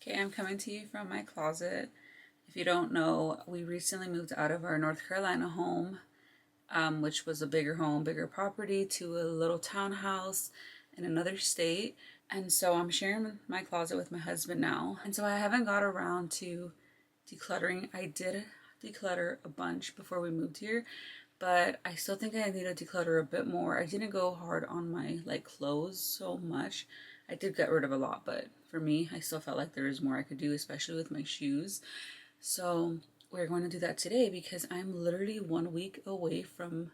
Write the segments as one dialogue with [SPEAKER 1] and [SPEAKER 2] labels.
[SPEAKER 1] Okay, I'm coming to you from my closet. If you don't know, we recently moved out of our North Carolina home, which was a bigger home, bigger property, to a little townhouse in another state. And so I'm sharing my closet with my husband now. And so I haven't got around to decluttering. I did declutter a bunch before we moved here, but I still think I need to declutter a bit more. I didn't go hard on my clothes so much. I did get rid of a lot, but for me, I still felt like there was more I could do, especially with my shoes. So we're going to do that today because I'm literally 1 week away from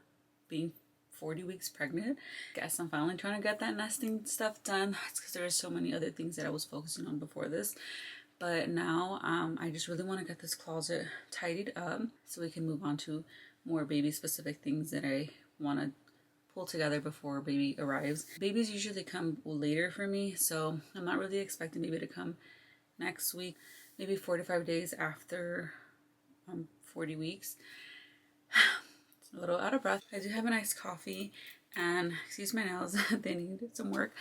[SPEAKER 1] being 40 weeks pregnant. Guess I'm finally trying to get that nesting stuff done. It's because there are so many other things that I was focusing on before this. But now I just really want to get this closet tidied up so we can move on to more baby specific things that I want to pull together before baby arrives. Babies usually come later for me, so I'm not really expecting baby to come next week, maybe 4 to 5 days after 40 weeks. It's a little out of breath. I do have a nice coffee, and excuse my nails, they need some work,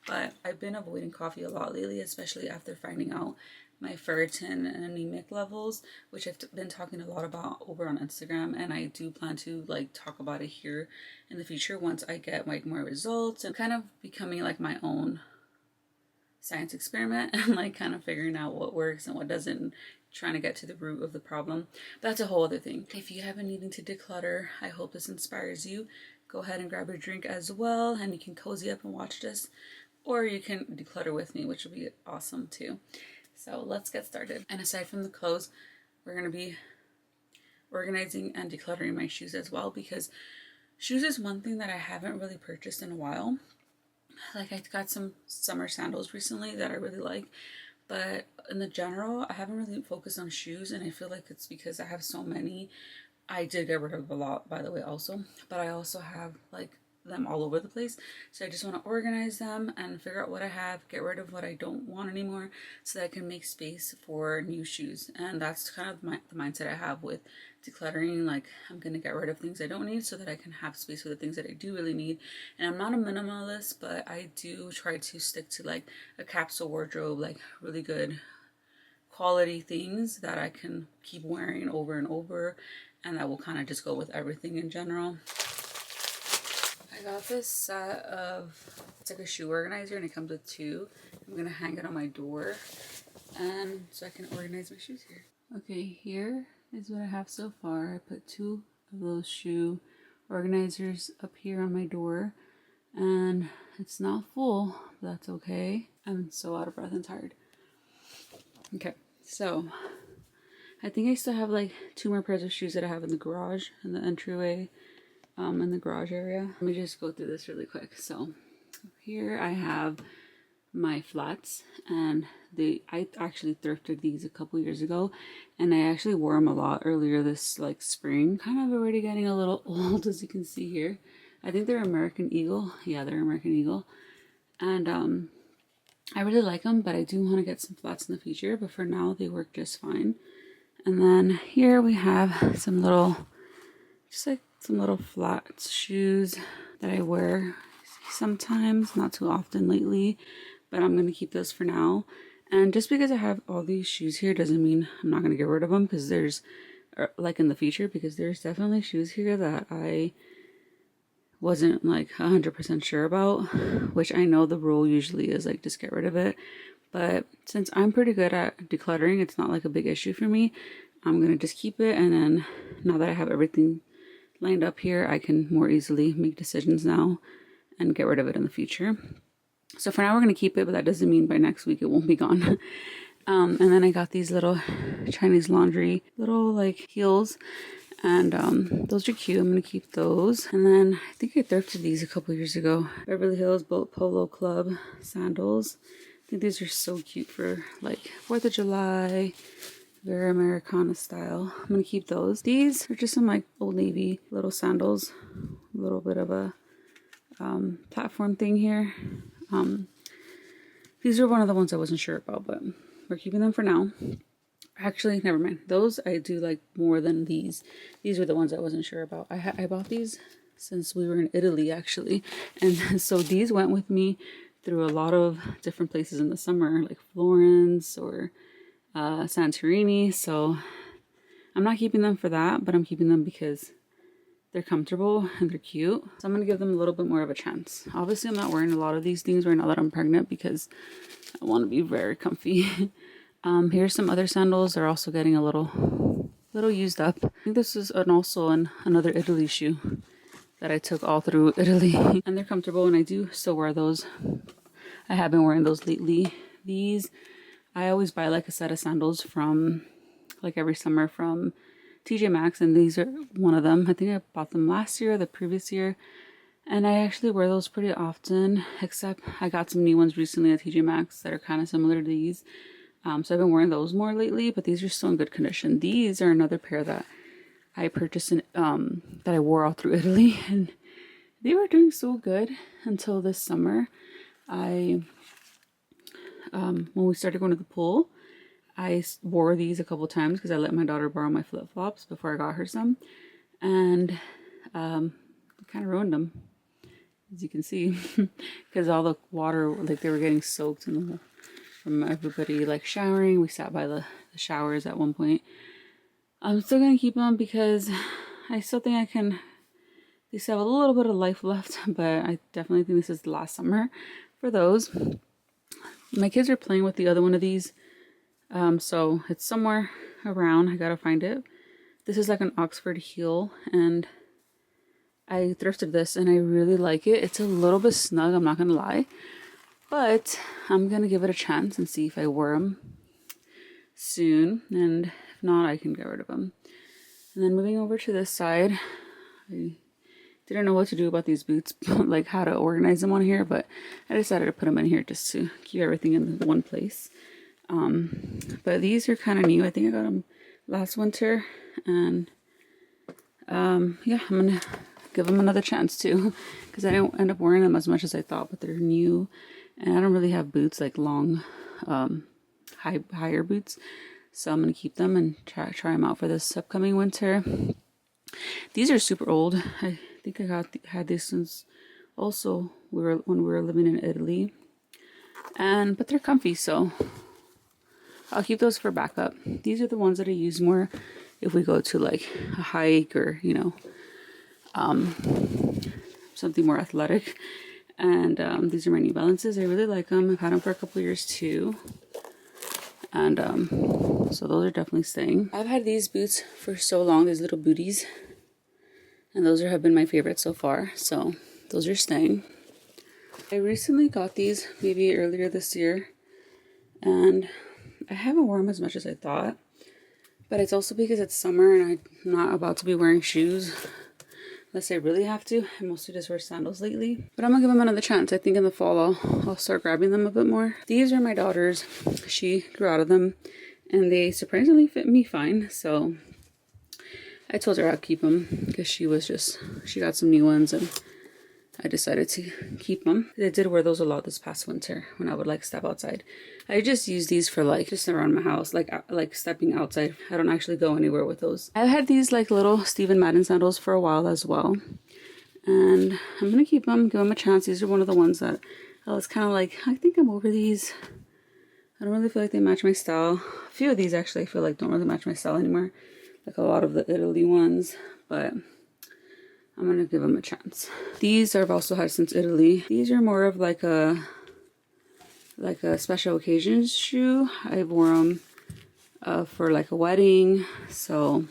[SPEAKER 1] but I've been avoiding coffee a lot lately, especially after finding out my ferritin and anemic levels, which I've been talking a lot about over on Instagram, and I do plan to talk about it here in the future once I get more results and kind of becoming my own science experiment and kind of figuring out what works and what doesn't, and trying to get to the root of the problem. That's a whole other thing. If you have been needing to declutter, I hope this inspires you. Go ahead and grab your drink as well, and you can cozy up and watch this, or you can declutter with me, which will be awesome too. So let's get started. And aside from the clothes, we're going to be organizing and decluttering my shoes as well, because shoes is one thing that I haven't really purchased in a while. I got some summer sandals recently that I really like, but in the general, I haven't really focused on shoes, and I feel like it's because I have so many. I did get rid of a lot, by the way, also, but I also have them all over the place. So I just want to organize them and figure out what I have, get rid of what I don't want anymore, so that I can make space for new shoes. And that's kind of the mindset I have with decluttering. I'm going to get rid of things I don't need so that I can have space for the things that I do really need. And I'm not a minimalist, but I do try to stick to a capsule wardrobe, really good quality things that I can keep wearing over and over, and that will kind of just go with everything in general. I got this set of, it's like a shoe organizer, and it comes with two. I'm gonna hang it on my door, and so I can organize my shoes here. Okay, here is what I have so far. I put two of those shoe organizers up here on my door, and it's not full, but that's okay. I'm so out of breath and tired. Okay, so I think I still have 2 more pairs of shoes that I have in the garage, in the entryway, in the garage area. Let me just go through this really quick. So here I have my flats, and I actually thrifted these a couple years ago, and I actually wore them a lot earlier this spring. Kind of already getting a little old, as you can see here. I think they're American Eagle. Yeah, they're American Eagle, and I really like them, but I do want to get some flats in the future, but for now they work just fine. And then here we have some little, some little flat shoes that I wear sometimes, not too often lately, but I'm going to keep those for now. And just because I have all these shoes here doesn't mean I'm not going to get rid of them, because there's, in the future, because there's definitely shoes here that I wasn't 100% sure about, which I know the rule usually is just get rid of it. But since I'm pretty good at decluttering, it's not a big issue for me. I'm going to just keep it, and then now that I have everything lined up here, I can more easily make decisions now and get rid of it in the future. So for now we're going to keep it, but that doesn't mean by next week it won't be gone. And then I got these little Chinese laundry little heels, and those are cute. I'm going to keep those. And then I think I thrifted these a couple years ago. Beverly Hills Boat Polo Club sandals. I think these are so cute for 4th of July, very Americana style. I'm gonna keep those. These are just some Old Navy little sandals, a little bit of a platform thing here. These are one of the ones I wasn't sure about, but we're keeping them for now. Actually, never mind. Those I do like more than these. These were the ones I wasn't sure about. I bought these since we were in Italy, actually, and so these went with me through a lot of different places in the summer, like Florence or Santorini. So I'm not keeping them for that, but I'm keeping them because they're comfortable and they're cute. So I'm going to give them a little bit more of a chance. Obviously, I'm not wearing a lot of these things right now that I'm pregnant because I want to be very comfy. Here's some other sandals. They're also getting a little used up. I think this is another Italy shoe that I took all through Italy. And they're comfortable, and I do still wear those. I have been wearing those lately. These, I always buy like a set of sandals from, like every summer from TJ Maxx, and these are one of them. I think I bought them last year or the previous year, and I actually wear those pretty often, except I got some new ones recently at TJ Maxx that are kind of similar to these. So I've been wearing those more lately, but these are still in good condition. These are another pair that I purchased that I wore all through Italy, and they were doing so good until this summer. When we started going to the pool, I wore these a couple times because I let my daughter borrow my flip-flops before I got her some, and kind of ruined them, as you can see, because all the water, like they were getting soaked from everybody like showering. We sat by the showers at one point. I'm still gonna keep them because I still think they still have a little bit of life left, but I definitely think this is the last summer for those. My kids are playing with the other one of these, so it's somewhere around. I gotta find it. This is like an Oxford heel, and I thrifted this and I really like it. It's a little bit snug, I'm not gonna lie, but I'm gonna give it a chance and see if I wear them soon, and if not, I can get rid of them. And then moving over to this side, I didn't know what to do about these boots, like how to organize them on here, but I decided to put them in here just to keep everything in one place. But these are kind of new. I think I got them last winter, and yeah, I'm gonna give them another chance too, because I didn't end up wearing them as much as I thought, but they're new, and I don't really have boots like long, higher boots, so I'm gonna keep them and try them out for this upcoming winter. These are super old. I think I had these since also when we were living in Italy, but they're comfy, so I'll keep those for backup. These are the ones that I use more if we go to like a hike or, you know, something more athletic. And these are my New Balances. I really like them. I've had them for a couple years too. And so those are definitely staying. I've had these boots for so long, these little booties. And those have been my favorite so far. So those are staying. I recently got these maybe earlier this year, and I haven't worn them as much as I thought, but it's also because it's summer and I'm not about to be wearing shoes unless I really have to. I mostly just wear sandals lately, but I'm gonna give them another chance. I think in the fall I'll start grabbing them a bit more. These are my daughter's. She grew out of them and they surprisingly fit me fine, so I told her I'd keep them because she got some new ones and I decided to keep them. I did wear those a lot this past winter when I would like step outside. I just use these for like just around my house, like stepping outside. I don't actually go anywhere with those. I had these like little Stephen Madden sandals for a while as well, and I'm gonna keep them, give them a chance. These are one of the ones that I was kind of like, I think I'm over these. I don't really feel like they match my style. A few of these actually I feel like don't really match my style anymore, like a lot of the Italy ones, but I'm gonna give them a chance. These I've also had since Italy. These are more of like a special occasions shoe. I wore them for like a wedding, so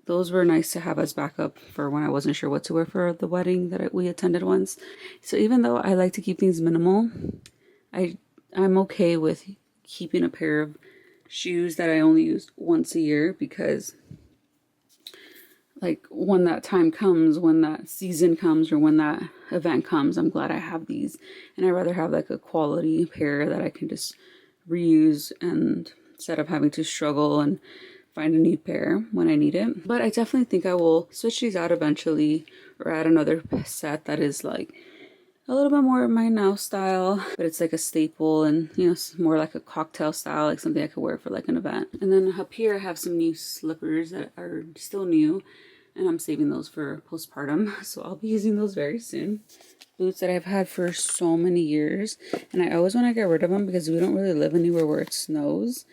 [SPEAKER 1] those were nice to have as backup for when I wasn't sure what to wear for the wedding that we attended once. So even though I like to keep things minimal, I'm okay with keeping a pair of shoes that I only use once a year, because like when that time comes, when that season comes, or when that event comes, I'm glad I have these. And I'd rather have like a quality pair that I can just reuse, and instead of having to struggle and find a new pair when I need it. But I definitely think I will switch these out eventually, or add another set that is like a little bit more of my now style, but it's like a staple, and you know, it's more like a cocktail style, like something I could wear for like an event. And then up here I have some new slippers that are still new. and I'm saving those for postpartum, so I'll be using those very soon. Boots that I've had for so many years, and I always want to get rid of them because we don't really live anywhere where it snows,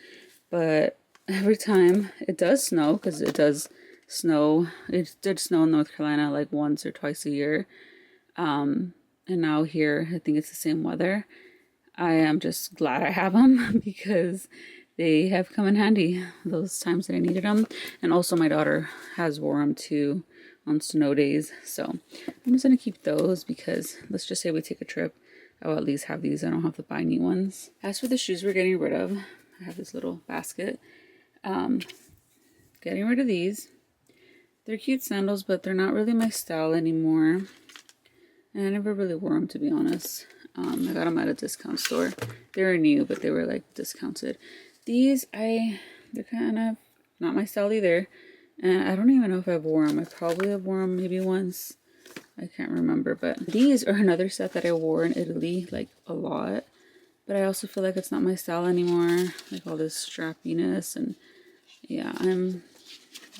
[SPEAKER 1] but every time it does snow, because it does snow, it did snow in North Carolina like once or twice a year, and now here I think it's the same weather. I am just glad I have them because they have come in handy those times that I needed them. And also my daughter has wore them too on snow days. So I'm just going to keep those because let's just say we take a trip, I'll at least have these. I don't have to buy new ones. As for the shoes we're getting rid of, I have this little basket. Getting rid of these. They're cute sandals, but they're not really my style anymore. And I never really wore them, to be honest. I got them at a discount store. They were new, but they were like discounted. These, they're kind of not my style either. And I don't even know if I've worn them. I probably have worn them maybe once. I can't remember. But these are another set that I wore in Italy, like a lot. But I also feel like it's not my style anymore. Like all this strappiness. And yeah, I'm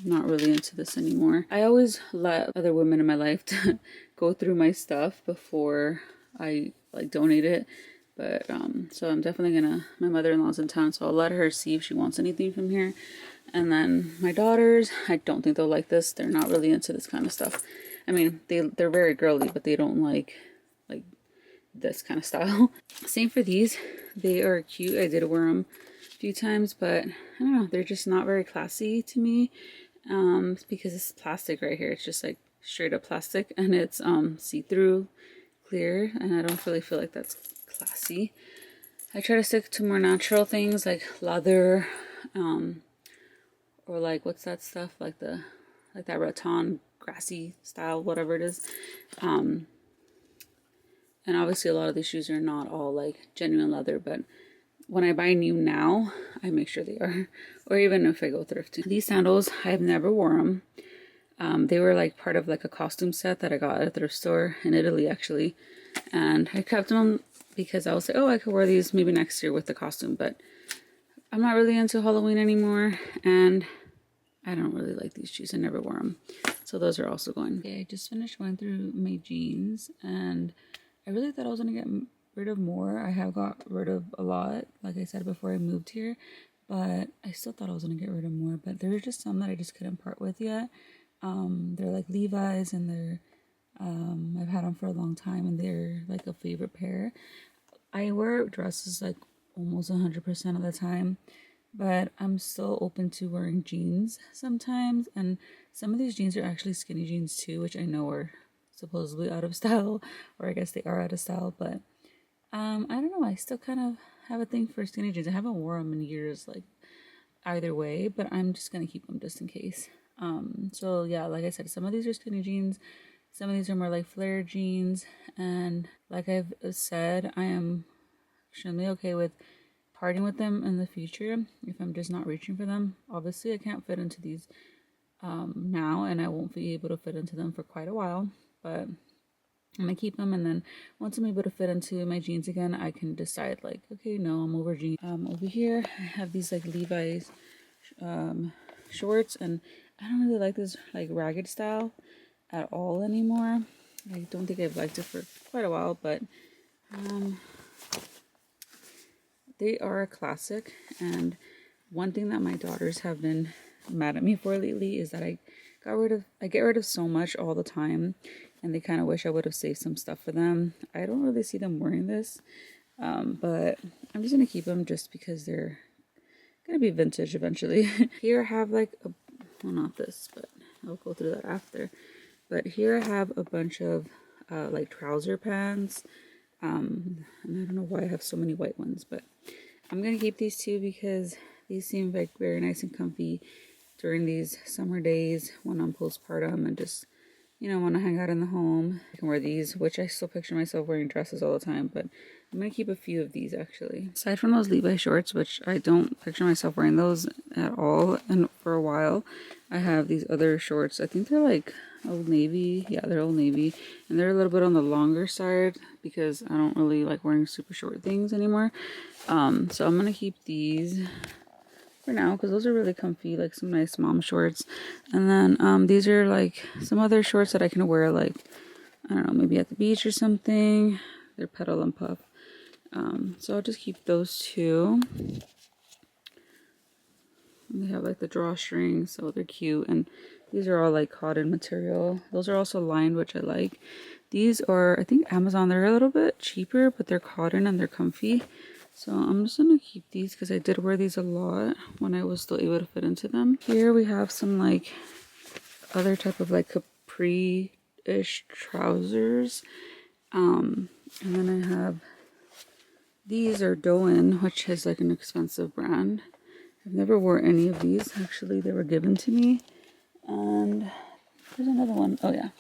[SPEAKER 1] not really into this anymore. I always let other women in my life to go through my stuff before I like donate it. But so I'm definitely gonna, my mother-in-law's in town, so I'll let her see if she wants anything from here. And then my daughters, I don't think they'll like this. They're not really into this kind of stuff. I mean, they're very girly, but they don't like this kind of style. Same for these. They are cute. I did wear them a few times, but I don't know, they're just not very classy to me. Because it's plastic right here. It's just like straight up plastic, and it's see-through clear, and I don't really feel like that's classy. I try to stick to more natural things like leather, or like what's that stuff, like that rattan grassy style, whatever it is. And obviously a lot of these shoes are not all like genuine leather, but when I buy new now, I make sure they are, or even if I go thrifting. These sandals, I've never worn them. They were like part of like a costume set that I got at a thrift store in Italy actually, and I kept them because I was like, oh, I could wear these maybe next year with the costume, but I'm not really into Halloween anymore, and I don't really like these shoes. I never wore them, so those are also going. Okay, I just finished going through my jeans, and I really thought I was gonna get rid of more. I have got rid of a lot, like I said before I moved here, but I still thought I was gonna get rid of more. But there are just some that I just couldn't part with yet. They're like Levi's, and they're I've had them for a long time, and they're like a favorite pair. I wear dresses like almost 100% of the time, but I'm still open to wearing jeans sometimes, and some of these jeans are actually skinny jeans too, which I know are supposedly out of style, or I guess they are out of style, but I don't know, I still kind of have a thing for skinny jeans. I haven't worn them in years, like either way, but I'm just gonna keep them just in case. So yeah, like I said, some of these are skinny jeans, some of these are more like flare jeans, and like I've said, I am extremely okay with parting with them in the future if I'm just not reaching for them. Obviously I can't fit into these now, and I won't be able to fit into them for quite a while, but I'm gonna keep them, and then once I'm able to fit into my jeans again, I can decide like, okay, no, I'm over jeans. Over here I have these like Levi's shorts, and I don't really like this like ragged style at all anymore. I don't think I've liked it for quite a while, but they are a classic. And one thing that my daughters have been mad at me for lately is that I get rid of so much all the time, and they kind of wish I would have saved some stuff for them. I don't really see them wearing this, but I'm just gonna keep them just because they're gonna be vintage eventually. Here I have like a, well, not this, but I'll go through that after. But here I have a bunch of like trouser pants, and I don't know why I have so many white ones, but I'm gonna keep these two because these seem like very nice and comfy during these summer days when I'm postpartum and just, you know, want to hang out in the home. I can wear these, which I still picture myself wearing dresses all the time, but I'm going to keep a few of these actually. Aside from those Levi shorts, which I don't picture myself wearing those at all and for a while, I have these other shorts. I think they're like Old Navy. Yeah, they're Old Navy. And they're a little bit on the longer side because I don't really like wearing super short things anymore. So I'm going to keep these. for now, because those are really comfy, like some nice mom shorts. And then these are like some other shorts that I can wear, like, I don't know, maybe at the beach or something. They're pedal and puff. So I'll just keep those two. And they have like the drawstrings, so they're cute. And these are all like cotton material. Those are also lined, which I like. These are, I think, Amazon. They're a little bit cheaper, but they're cotton and they're comfy. So I'm just gonna keep these because I did wear these a lot when I was still able to fit into them. Here we have some like other type of like capri-ish trousers. And then I have, these are Doan, which is like an expensive brand. I've never wore any of these. Actually, they were given to me. And there's another one. Oh yeah.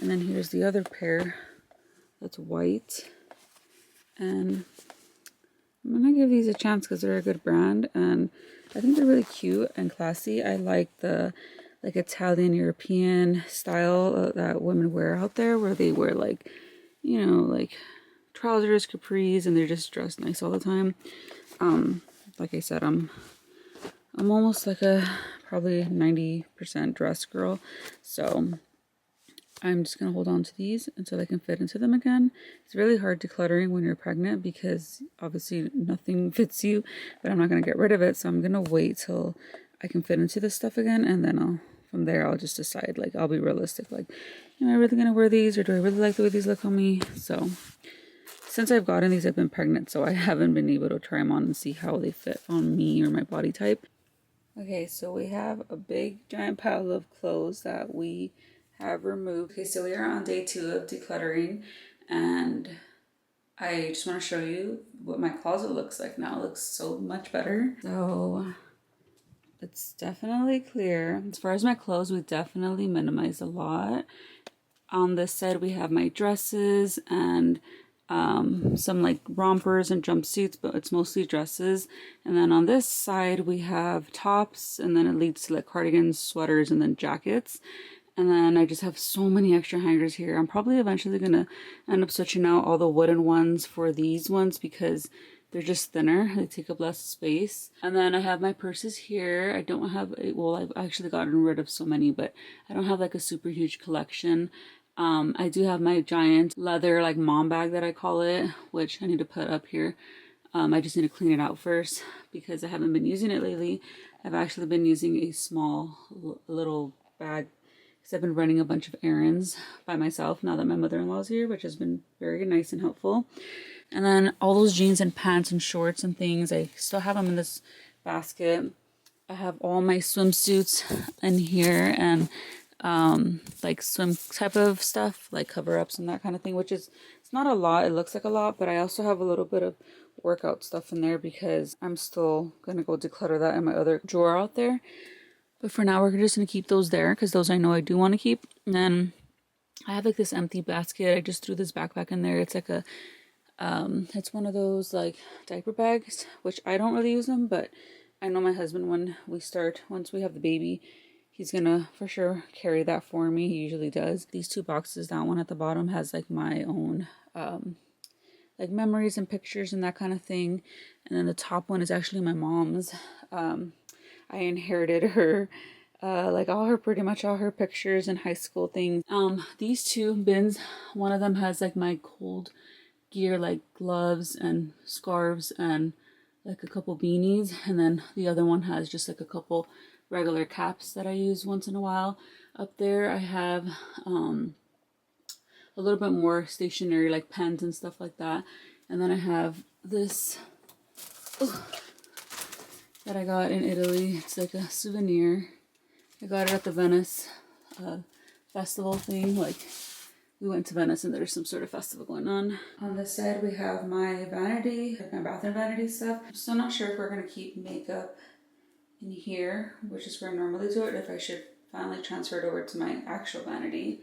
[SPEAKER 1] And then here's the other pair that's white. And I'm gonna give these a chance because they're a good brand and I think they're really cute and classy. I like the like Italian European style that women wear out there, where they wear like, you know, like trousers, capris, and they're just dressed nice all the time. Like I said, I'm almost like a probably 90% dress girl, so I'm just going to hold on to these until I can fit into them again. It's really hard decluttering when you're pregnant because obviously nothing fits you, but I'm not going to get rid of it. So I'm going to wait till I can fit into this stuff again. And then from there, I'll just decide, like, I'll be realistic. Like, am I really going to wear these or do I really like the way these look on me? So since I've gotten these, I've been pregnant. So I haven't been able to try them on and see how they fit on me or my body type. Okay, so we have a big giant pile of clothes that we have removed. Okay, so we are on day 2 of decluttering, and I just want to show you what my closet looks like now. It looks so much better. So it's definitely clear. As far as my clothes, we definitely minimized a lot. On this side, we have my dresses and some like rompers and jumpsuits, but it's mostly dresses. And then on this side, we have tops, and then it leads to like cardigans, sweaters, and then jackets. And then I just have so many extra hangers here. I'm probably eventually going to end up switching out all the wooden ones for these ones because they're just thinner. They take up less space. And then I have my purses here. I don't have, well, I've actually gotten rid of so many, but I don't have like a super huge collection. I do have my giant leather like mom bag that I call it, which I need to put up here. I just need to clean it out first because I haven't been using it lately. I've actually been using a small little bag because I've been running a bunch of errands by myself now that my mother-in-law's here, which has been very nice and helpful. And then all those jeans and pants and shorts and things, I still have them in this basket. I have all my swimsuits in here and like swim type of stuff, like cover-ups and that kind of thing, which is, it's not a lot. It looks like a lot, but I also have a little bit of workout stuff in there because I'm still gonna go declutter that in my other drawer out there. But for now, we're just going to keep those there because those I know I do want to keep. And then I have like this empty basket. I just threw this backpack in there. It's like a, it's one of those like diaper bags, which I don't really use them, but I know my husband, once we have the baby, he's going to for sure carry that for me. He usually does. These 2 boxes, that one at the bottom has like my own, like memories and pictures and that kind of thing. And then the top one is actually my mom's. I inherited her, like pretty much all her pictures and high school things. These 2 bins, one of them has like my cold gear, like gloves and scarves and like a couple beanies. And then the other one has just like a couple regular caps that I use once in a while. Up there I have, a little bit more stationery, like pens and stuff like that. And then I have this, that I got in Italy. It's like a souvenir. I got it at the Venice festival thing. Like, we went to Venice and there's some sort of festival going on. On this side, we have my vanity, like my bathroom vanity stuff. I'm still not sure if we're going to keep makeup in here, which is where I normally do it, if I should finally transfer it over to my actual vanity.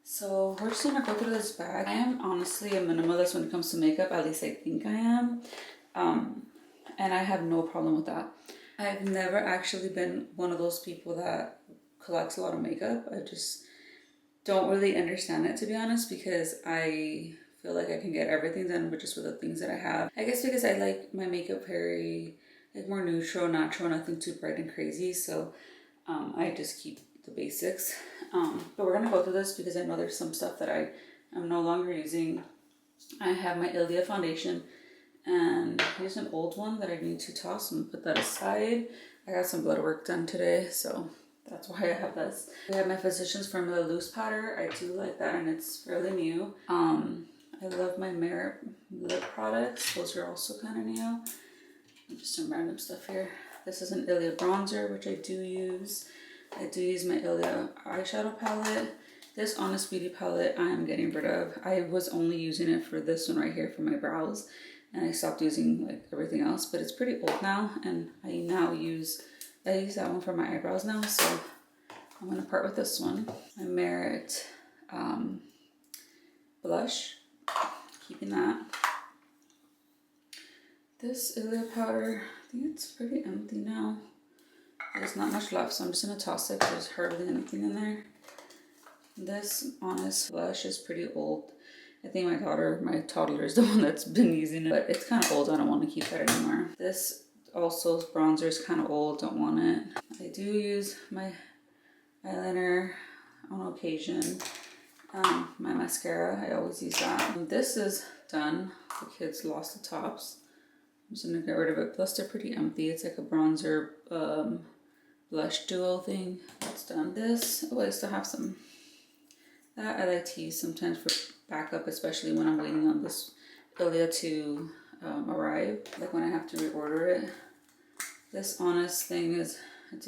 [SPEAKER 1] So we're just going to go through this bag. I am honestly a minimalist when it comes to makeup. At least I think I am. And I have no problem with that. I've never actually been one of those people that collects a lot of makeup. I just don't really understand it, to be honest, because I feel like I can get everything done with the things that I have. I guess because I like my makeup very like more neutral, natural, nothing too bright and crazy. So I just keep the basics. But we're gonna go through this because I know there's some stuff that I am no longer using. I have my Ilia foundation, and here's an old one that I need to toss and put that aside. I got some blood work done today, so that's why I have this. I have my Physicians Formula loose powder. I do like that, and it's fairly new. I love my Merit lip products. Those are also kind of new. Just some random stuff here. This is an Ilia bronzer, which I do use. I do use my Ilia eyeshadow palette. This Honest Beauty palette I am getting rid of. I was only using it for this one right here for my brows, and I stopped using like everything else, but it's pretty old now, and I use that one for my eyebrows now, so I'm gonna part with this one. My Merit blush, keeping that. This Ilia powder, I think it's pretty empty now. There's not much left, so I'm just gonna toss it. There's hardly anything in there. This Honest blush is pretty old. I think my toddler is the one that's been using it, but it's kind of old. I don't want to keep that anymore. This also bronzer is kind of old, don't want it. I do use my eyeliner on occasion. My mascara, I always use that. This is done. The kids lost the tops. I'm just gonna get rid of it. Plus they're pretty empty. It's like a bronzer blush duo thing. That's done. This, oh, I still have some. That I like to use sometimes for backup, especially when I'm waiting on this Ilia to arrive, like when I have to reorder it. This Honest thing it's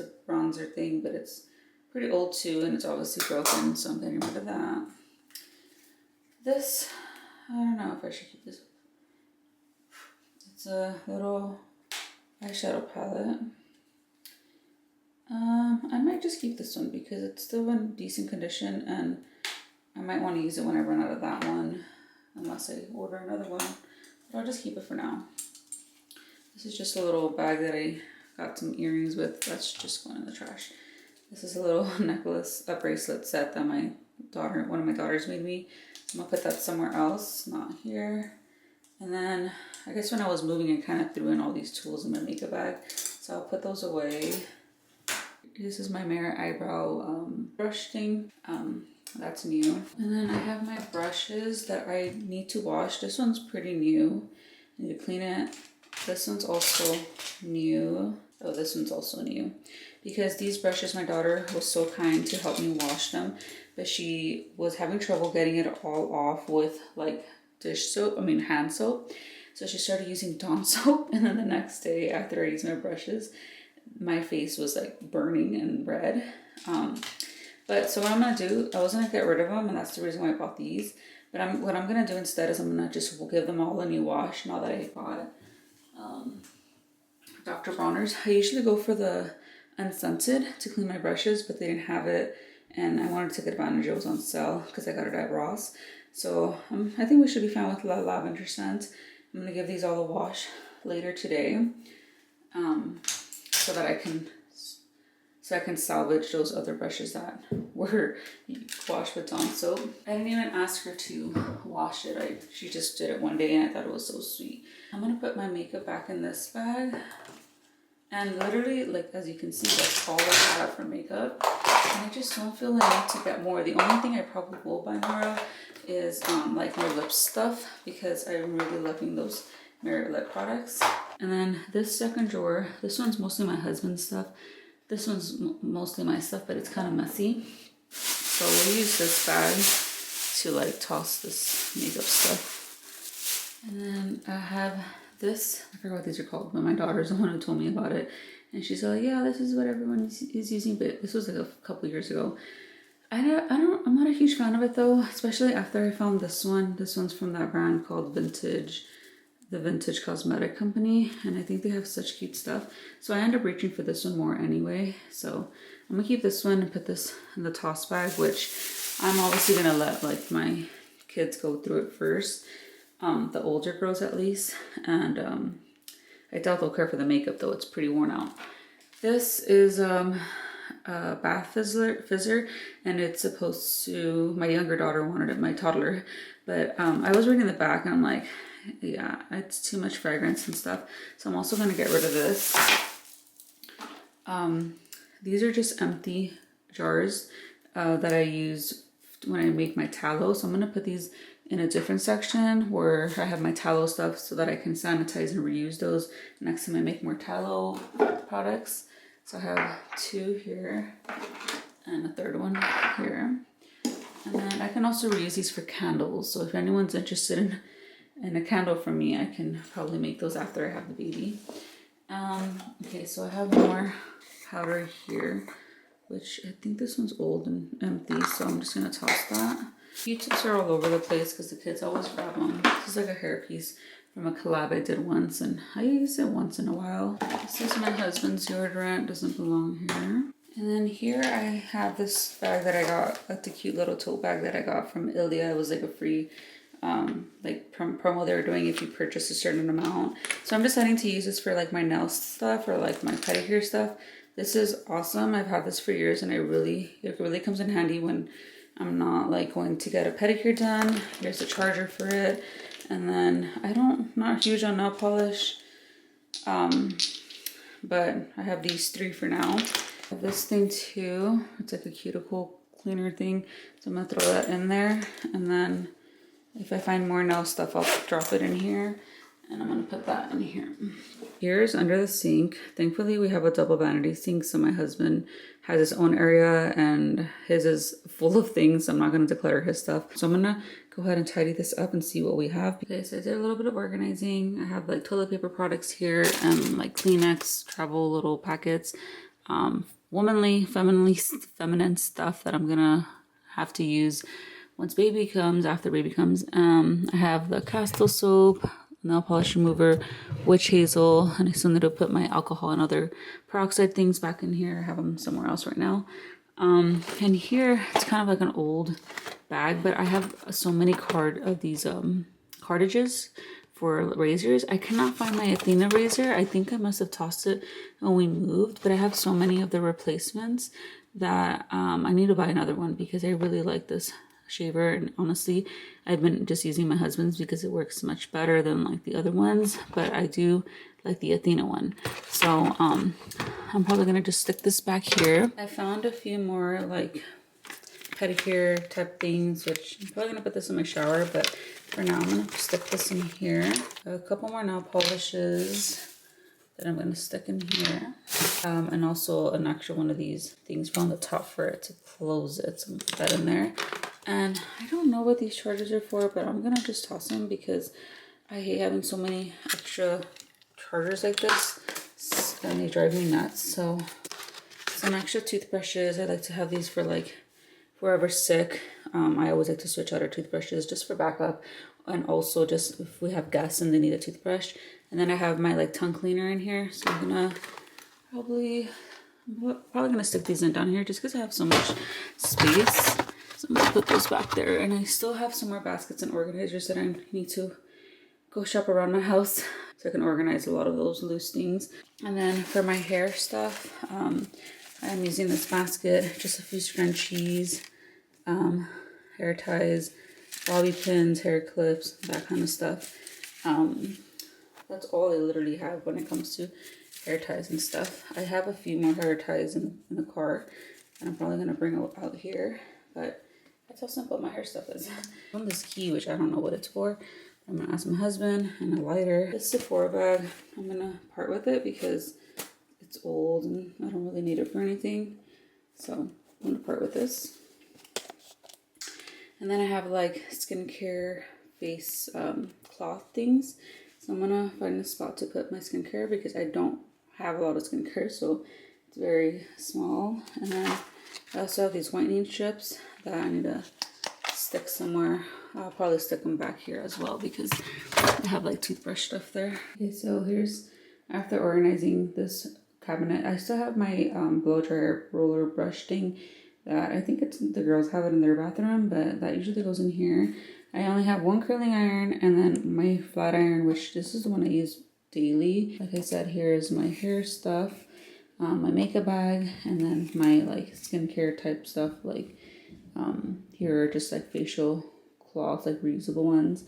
[SPEAKER 1] a bronzer thing, but it's pretty old too, and it's obviously broken, so I'm getting rid of that. This, I don't know if I should keep this. It's a little eyeshadow palette. I might just keep this one because it's still in decent condition, and I might want to use it when I run out of that one, unless I order another one, but I'll just keep it for now. This is just a little bag that I got some earrings with. That's just going in the trash. This is a little necklace, a bracelet set that one of my daughters made me. I'm gonna put that somewhere else, not here. And then I guess when I was moving, I kind of threw in all these tools in my makeup bag, so I'll put those away. This is my Merit eyebrow brush thing. That's new. And then I have my brushes that I need to wash. This one's pretty new. I need to clean it. This one's also new. Oh, this one's also new. Because these brushes, my daughter was so kind to help me wash them, but she was having trouble getting it all off with like hand soap. So she started using Dawn soap, and then the next day after I used my brushes, my face was like burning and red. But so what I'm gonna do, I was gonna get rid of them, and that's the reason why I bought these. But what I'm gonna do instead is I'm gonna just give them all a new wash now that I bought Dr. Bronner's. I usually go for the unscented to clean my brushes, but they didn't have it, and I wanted to take advantage. It was on sale because I got it at Ross. So I think we should be fine with the lavender scent. I'm gonna give these all a wash later today, so that I can salvage those other brushes that were washed with Dawn soap. I didn't even ask her to wash it. She just did it one day, and I thought it was so sweet. I'm gonna put my makeup back in this bag, and literally, like as you can see, that's all I have for makeup. And I just don't feel the need to get more. The only thing I probably will buy more of is like more lip stuff, because I'm really loving those Merit lip products. And then this second drawer, this one's mostly my husband's stuff. This one's mostly my stuff, but it's kind of messy. So we'll use this bag to like toss this makeup stuff. And then I have this, I forgot what these are called, but my daughter's the one who told me about it. And she's like, yeah, this is what everyone is using, but this was like a couple years ago. I'm not a huge fan of it though, especially after I found this one. This one's from that brand called the Vintage Cosmetic Company, and I think they have such cute stuff. So I end up reaching for this one more anyway. So I'm gonna keep this one and put this in the toss bag, which I'm obviously gonna let like my kids go through it first. The older girls at least. And I doubt they'll care for the makeup though, it's pretty worn out. This is a bath fizzer, and it's supposed to, my younger daughter wanted it, my toddler, but I was reading the back and I'm like, yeah, it's too much fragrance and stuff. So I'm also gonna get rid of this. These are just empty jars that I use when I make my tallow. So I'm gonna put these in a different section where I have my tallow stuff so that I can sanitize and reuse those next time I make more tallow products. So I have 2 here and a 3rd one here. And then I can also reuse these for candles. So if anyone's interested in a candle from me, I can probably make those after I have the baby. Okay, so I have more powder here, which I think this one's old and empty, so I'm just gonna toss that. Q-tips are all over the place because the kids always grab them. This is like a hairpiece from a collab I did once, and I use it once in a while. This is my husband's deodorant, doesn't belong here. And then here I have this bag that I got, like the cute little tote bag that I got from Ilia. It was like a free like promo they were doing if you purchase a certain amount. So I'm deciding to use this for like my nail stuff or like my pedicure stuff. This is awesome. I've had this for years and it really comes in handy when I'm not like going to get a pedicure done. Here's a charger for it. And then not huge on nail polish, but I have these 3 for now. I have this thing too. It's like a cuticle cleaner thing. So I'm gonna throw that in there. And then if I find more nail stuff, I'll drop it in here. And I'm gonna put that in here. Here's under the sink. Thankfully, we have a double vanity sink, so my husband has his own area and his is full of things. So I'm not gonna declutter his stuff. So I'm gonna go ahead and tidy this up and see what we have. Okay, so I did a little bit of organizing. I have like toilet paper products here and like Kleenex, travel little packets, womanly, feminine stuff that I'm gonna have to use once baby comes, after baby comes. I have the Castle soap, nail polish remover, witch hazel, and I still need to put my alcohol and other peroxide things back in here. I have them somewhere else right now. And here it's kind of like an old bag, but I have so many cartridges for razors. I cannot find my Athena razor. I think I must have tossed it when we moved, but I have so many of the replacements that I need to buy another one because I really like this shaver. And honestly, I've been just using my husband's because it works much better than like the other ones, but I do like the Athena one. So I'm probably gonna just stick this back here. I found a few more like pedicure type things, which I'm probably gonna put this in my shower, but for now I'm gonna stick this in here. A couple more nail polishes that I'm gonna stick in here. And also an extra one of these things on the top for it to close it. So I'm gonna put that in there. And I don't know what these chargers are for, but I'm gonna just toss them because I hate having so many extra chargers like this and they drive me nuts. So some extra toothbrushes. I like to have these for like whoever's sick. I always like to switch out our toothbrushes just for backup, and also just if we have guests and they need a toothbrush. And then I have my like tongue cleaner in here, so I'm gonna probably gonna stick these in down here just because I have so much space. So I'm gonna put those back there, and I still have some more baskets and organizers that I need to go shop around my house so I can organize a lot of those loose things. And then for my hair stuff, I'm using this basket, just a few scrunchies, hair ties, bobby pins, hair clips, that kind of stuff. That's all I literally have when it comes to hair ties and stuff. I have a few more hair ties in the car and I'm probably gonna bring out here, but that's how simple my hair stuff is. On this key, which I don't know what it's for. I'm gonna ask my husband, and a lighter. This Sephora bag, I'm gonna part with it because it's old and I don't really need it for anything. So I'm gonna part with this. And then I have like skincare face cloth things. So I'm gonna find a spot to put my skincare because I don't have a lot of skincare, so it's very small. And then I also have these whitening strips that I need to stick somewhere. I'll probably stick them back here as well because I have like toothbrush stuff there. Okay, so here's, after organizing this cabinet, I still have my blow dryer roller brush thing that I think the girls have it in their bathroom, but that usually goes in here. I only have one curling iron and then my flat iron, which this is the one I use daily. Like I said, here is my hair stuff, my makeup bag, and then my like skincare type stuff. Like here are just like facial cloths, like reusable ones.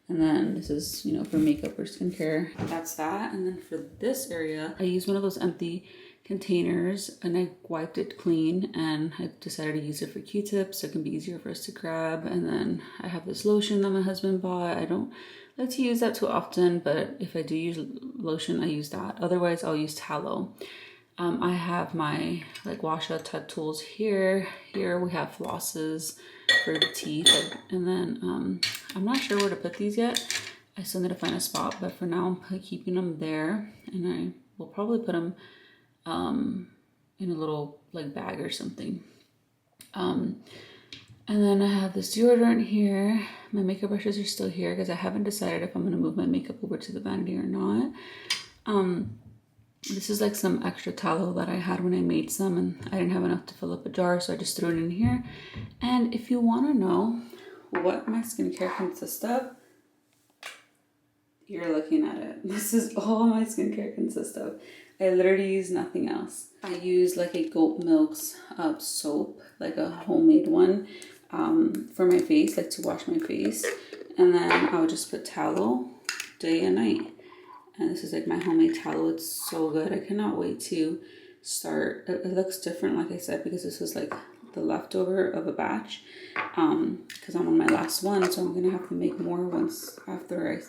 [SPEAKER 1] And then this is, you know, for makeup or skincare. That's that. And then for this area, I use one of those empty containers and I wiped it clean, and I decided to use it for Q-tips so it can be easier for us to grab. And then I have this lotion that my husband bought. I don't like to use that too often, but if I do use lotion, I use that. Otherwise, I'll use tallow. I have my like wash out tub tools here. Here we have flosses for the teeth, and then I'm not sure where to put these yet. I still need to find a spot, but for now I'm keeping them there, and I will probably put them in a little like bag or something. And then I have this deodorant here. My makeup brushes are still here because I haven't decided if I'm going to move my makeup over to the vanity or not. This is like some extra tallow that I had when I made some, and I didn't have enough to fill up a jar, so I just threw it in here. And if you want to know what my skincare consists of, you're looking at it. This is all my skincare consists of. I literally use nothing else. I use like a goat milk's soap, like a homemade one, for my face, like to wash my face. And then I'll just put tallow day and night. And this is like my homemade tallow. It's so good. I cannot wait to start. It looks different, like I said, because this was like the leftover of a batch. Because I'm on my last one, so I'm going to have to make more once after I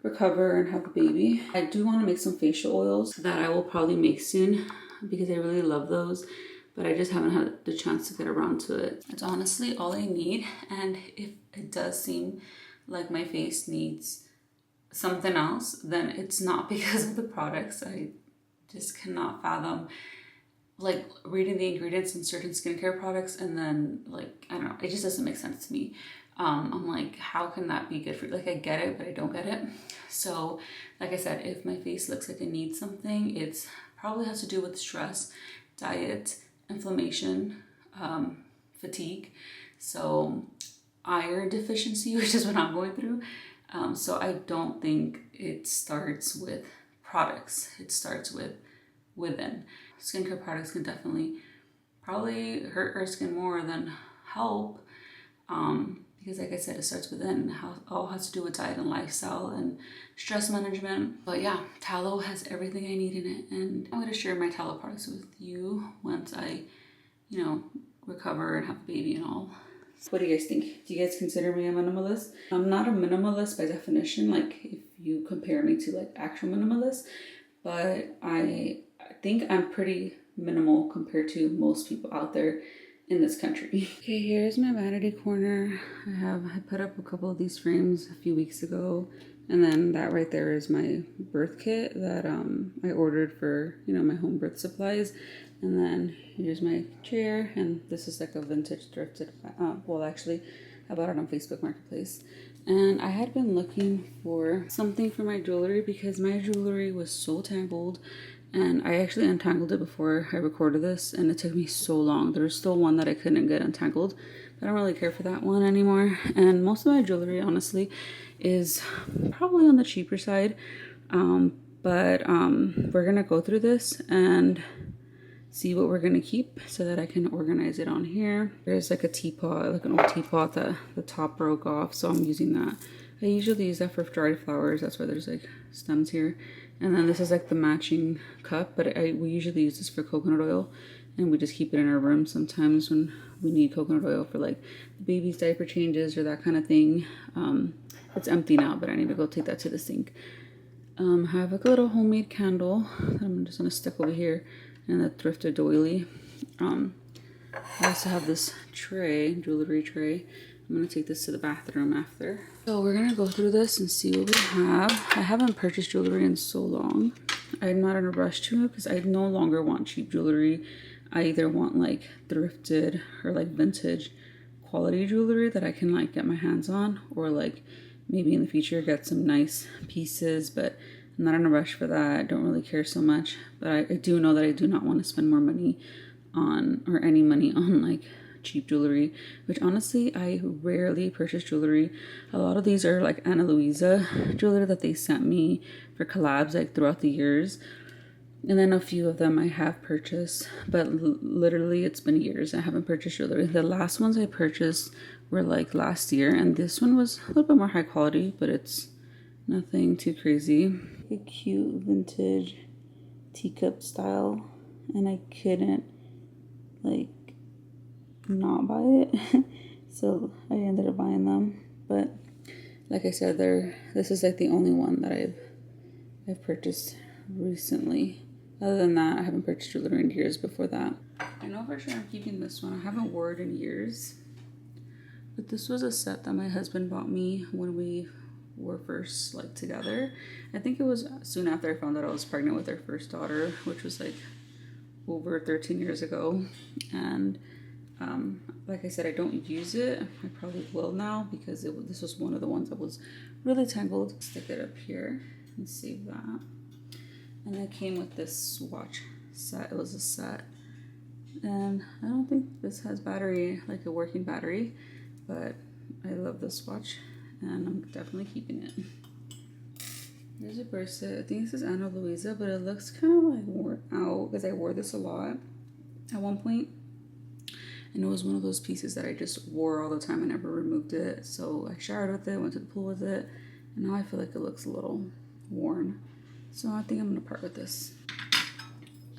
[SPEAKER 1] recover and have a baby. I do want to make some facial oils that I will probably make soon because I really love those, but I just haven't had the chance to get around to it. It's honestly all I need, and if it does seem like my face needs something else, then it's not because of the products. I just cannot fathom like reading the ingredients in certain skincare products and then like, I don't know, it just doesn't make sense to me. I'm like, how can that be good for you? Like, I get it, but I don't get it. So like I said, if my face looks like it needs something, it's probably has to do with stress, diet, inflammation, fatigue. So iron deficiency, which is what I'm going through. So I don't think it starts with products. It starts with within. Skincare products can definitely probably hurt our skin more than help. Because like I said, it starts within. All has to do with diet and lifestyle and stress management. But yeah, tallow has everything I need in it. And I'm going to share my tallow products with you once I, you know, recover and have a baby and all. What do you guys think? Do you guys consider me a minimalist? I'm not a minimalist by definition, like if you compare me to like actual minimalists, but I think I'm pretty minimal compared to most people out there in this country. Okay, here's my vanity corner. I put up a couple of these frames a few weeks ago, and then that right there is my birth kit that I ordered for, you know, my home birth supplies. And then here's my chair, and this is like a vintage thrifted, well actually I bought it on Facebook Marketplace. And I had been looking for something for my jewelry because my jewelry was so tangled, and I actually untangled it before I recorded this, and it took me so long. There's still one that I couldn't get untangled, but I don't really care for that one anymore. And most of my jewelry honestly is probably on the cheaper side, but we're gonna go through this and see what we're gonna keep so that I can organize it on here. There's like a teapot, like an old teapot that the top broke off, so I'm using that. I usually use that for dried flowers. That's why there's like stems here. And then this is like the matching cup, but we usually use this for coconut oil, and we just keep it in our room sometimes when we need coconut oil for like the baby's diaper changes or that kind of thing. It's empty now, but I need to go take that to the sink. I have like a little homemade candle that I'm just gonna stick over here, and the thrifted doily. I also have this tray, jewelry tray. I'm gonna take this to the bathroom after. So we're gonna go through this and see what we have. I haven't purchased jewelry in so long. I'm not in a rush to because I no longer want cheap jewelry. I either want like thrifted or like vintage quality jewelry that I can like get my hands on, or like maybe in the future get some nice pieces, but I'm not in a rush for that. I don't really care so much, but I do know that I do not want to spend more money on, or any money on like cheap jewelry, which honestly I rarely purchase jewelry. A lot of these are like Ana Luisa jewelry that they sent me for collabs like throughout the years, and then a few of them I have purchased, but literally it's been years I haven't purchased jewelry. The last ones I purchased were like last year, and this one was a little bit more high quality, but it's nothing too crazy. A cute vintage teacup style, and I couldn't like not buy it. So I ended up buying them. But like I said, this is like the only one that I've purchased recently. Other than that, I haven't purchased jewelry in years before that. I know for sure I'm keeping this one. I haven't worn it in years. But this was a set that my husband bought me when we were first like together. I think it was soon after I found out I was pregnant with our first daughter, which was like over 13 years ago. And like I said, I don't use it. I probably will now because this was one of the ones that was really tangled. Stick it up here and save that. And it came with this watch set. It was a set. And I don't think this has battery, like a working battery, but I love this watch and I'm definitely keeping it. There's a bracelet. I think this is Ana Luisa, but it looks kind of like worn out because I wore this a lot at one point. And it was one of those pieces that I just wore all the time. I never removed it. So I showered with it, went to the pool with it, and now I feel like it looks a little worn. So I think I'm gonna part with this.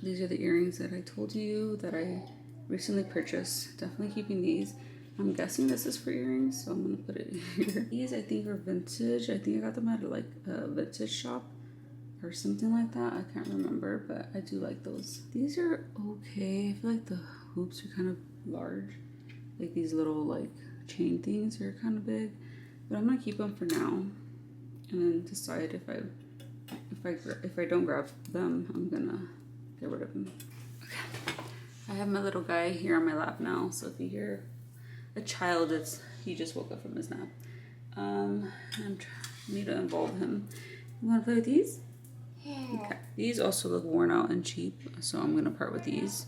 [SPEAKER 1] These are the earrings that I told you that I recently purchased. Definitely keeping these. I'm guessing this is for earrings, so I'm gonna put it here. These I think are vintage. I think I got them at like a vintage shop or something like that. I can't remember, but I do like those. These are okay. I feel like the hoops are kind of large. Like these little like chain things are kind of big, but I'm gonna keep them for now, and then decide if I don't grab them, I'm gonna get rid of them. Okay, I have my little guy here on my lap now, so if you hear a child, he just woke up from his nap. Need to involve him. You want to play with these? Yeah. Okay. These also look worn out and cheap, so I'm gonna part with these.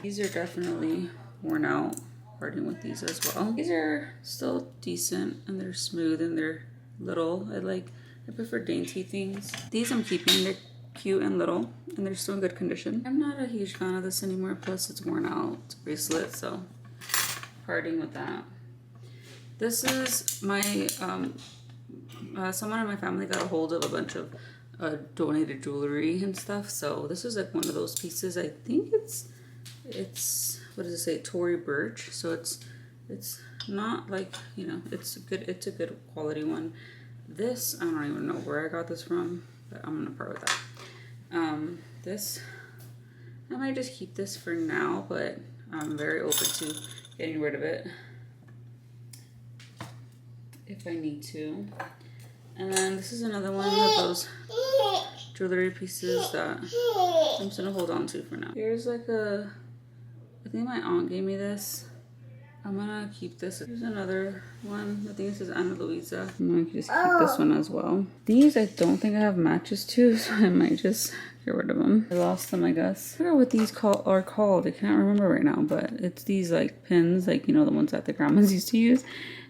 [SPEAKER 1] These are definitely worn out. Parting with these as well. These are still decent and they're smooth and they're little. I prefer dainty things. These I'm keeping. They're cute and little and they're still in good condition. I'm not a huge fan of this anymore. Plus it's worn out. It's a bracelet, so parting with that. This is my someone in my family got a hold of a bunch of donated jewelry and stuff. So this is like one of those pieces. I think it's what does it say? Tory Burch. So it's not like, you know, it's a good quality one. This, I don't even know where I got this from, but I'm gonna part with that. This, I might just keep this for now, but I'm very open to getting rid of it if I need to. And then this is another one of those jewelry pieces that I'm just gonna hold on to for now. Here's like I think my aunt gave me this. I'm gonna keep this. Here's another one. I think this is Ana Luisa. I'm gonna just keep this one as well. These I don't think I have matches to, so I might just get rid of them. I lost them, I guess. I forgot what these are called. I can't remember right now, but it's these like pins, like, you know, the ones that the grandmas used to use.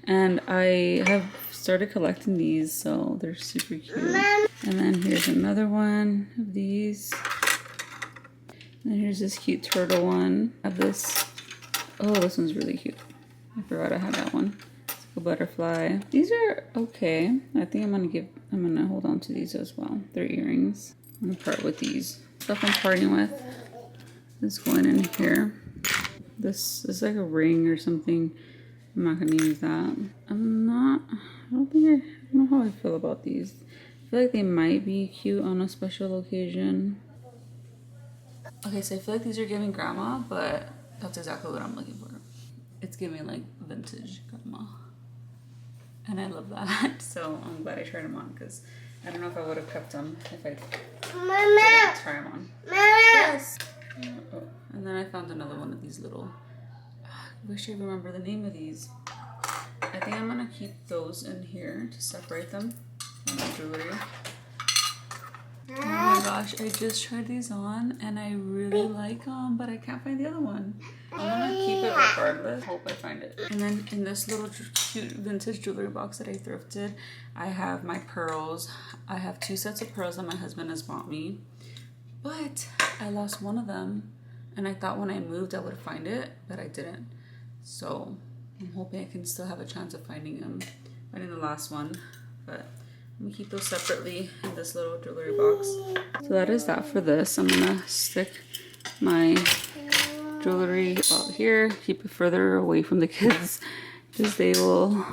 [SPEAKER 1] And I have started collecting these, so they're super cute. And then here's another one of these. And here's this cute turtle one. I have this. Oh, this one's really cute. I forgot I had that one. It's like a butterfly. These are okay. I think I'm gonna hold on to these as well. They're earrings. I'm gonna part with these. Stuff I'm parting with is going in here. This is like a ring or something. I'm not gonna use that. I don't know how I feel about these. I feel like they might be cute on a special occasion. Okay, so I feel like these are giving grandma, but that's exactly what I'm looking for. It's giving like vintage grandma. And I love that. So I'm glad I tried them on because I don't know if I would have kept them if I didn't try them on. Yes. Oh. And then I found another one of these little, I wish I remember the name of these. I think I'm gonna keep those in here to separate them from the jewelry. Oh my gosh, I just tried these on and I really like them, but I can't find the other one. I'm gonna keep it regardless. Hope I find it. And then in this little cute vintage jewelry box that I thrifted, I have my pearls. I have 2 sets of pearls that my husband has bought me, but I lost one of them and I thought when I moved I would find it, but I didn't. So I'm hoping I can still have a chance of finding the last one, but I'm gonna keep those separately in this little jewelry box. So that is that for this. I'm gonna stick my jewelry out here, keep it further away from the kids because they will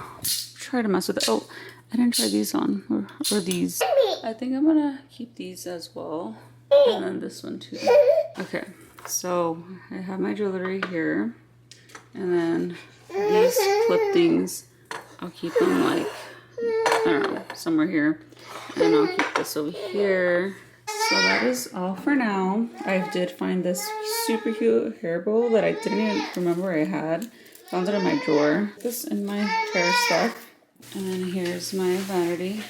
[SPEAKER 1] try to mess with it. Oh, I didn't try these on, or these. I think I'm gonna keep these as well, and then this one too. Okay, so I have my jewelry here, and then these clip things, I'll keep them like, I don't know, somewhere here, and I'll keep this over here. So that is all for now. I did find this super cute hair bow that I didn't even remember I had. Found it in my drawer. This in my hair stuff. And then here's my vanity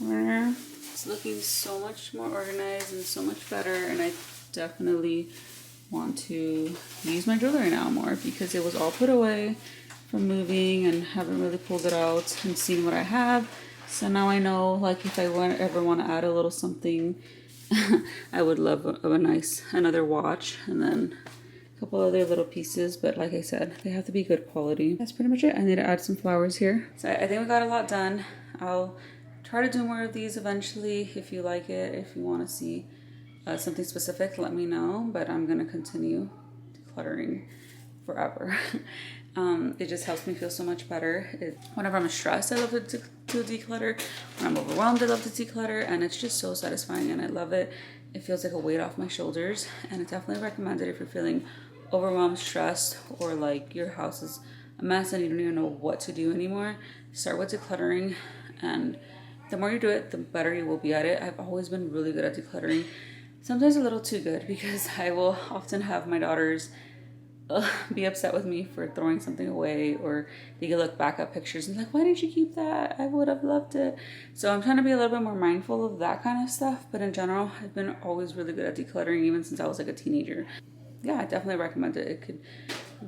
[SPEAKER 1] corner. It's looking so much more organized and so much better, and I definitely want to use my jewelry now more because it was all put away from moving and haven't really pulled it out and seen what I have. So now I know, like, if I ever want to add a little something, I would love a nice another watch and then a couple other little pieces, but like I said, they have to be good quality. That's pretty much it. I need to add some flowers here. So I think we got a lot done. I'll try to do more of these eventually. If you like it, if you want to see something specific, let me know, but I'm gonna continue decluttering forever. It just helps me feel so much better. Whenever I'm stressed, I love to declutter. When I'm overwhelmed, I love to declutter, and it's just so satisfying, and I love it. It feels like a weight off my shoulders, and I definitely recommend it if you're feeling overwhelmed, stressed, or like your house is a mess and you don't even know what to do anymore. Start with decluttering, and the more you do it, the better you will be at it. I've always been really good at decluttering. Sometimes a little too good, because I will often have my daughters be upset with me for throwing something away, or they can look back at pictures and like, why didn't you keep that? I would have loved it. So I'm trying to be a little bit more mindful of that kind of stuff, but in general, I've been always really good at decluttering, even since I was like a teenager. Yeah, I definitely recommend it. It could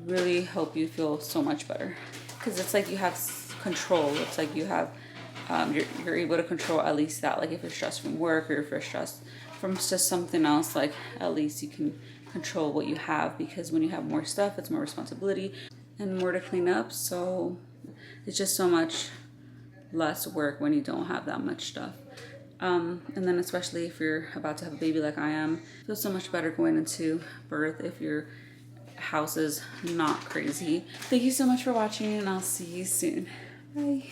[SPEAKER 1] really help you feel so much better, because it's like you have control. It's like you have you're able to control at least that. Like if you're stressed from work, or if you're stressed from just something else, like at least you can control what you have, because when you have more stuff, it's more responsibility and more to clean up. So it's just so much less work when you don't have that much stuff. And then especially if you're about to have a baby like I am, it feels so much better going into birth if your house is not crazy. Thank you so much for watching, and I'll see you soon. Bye.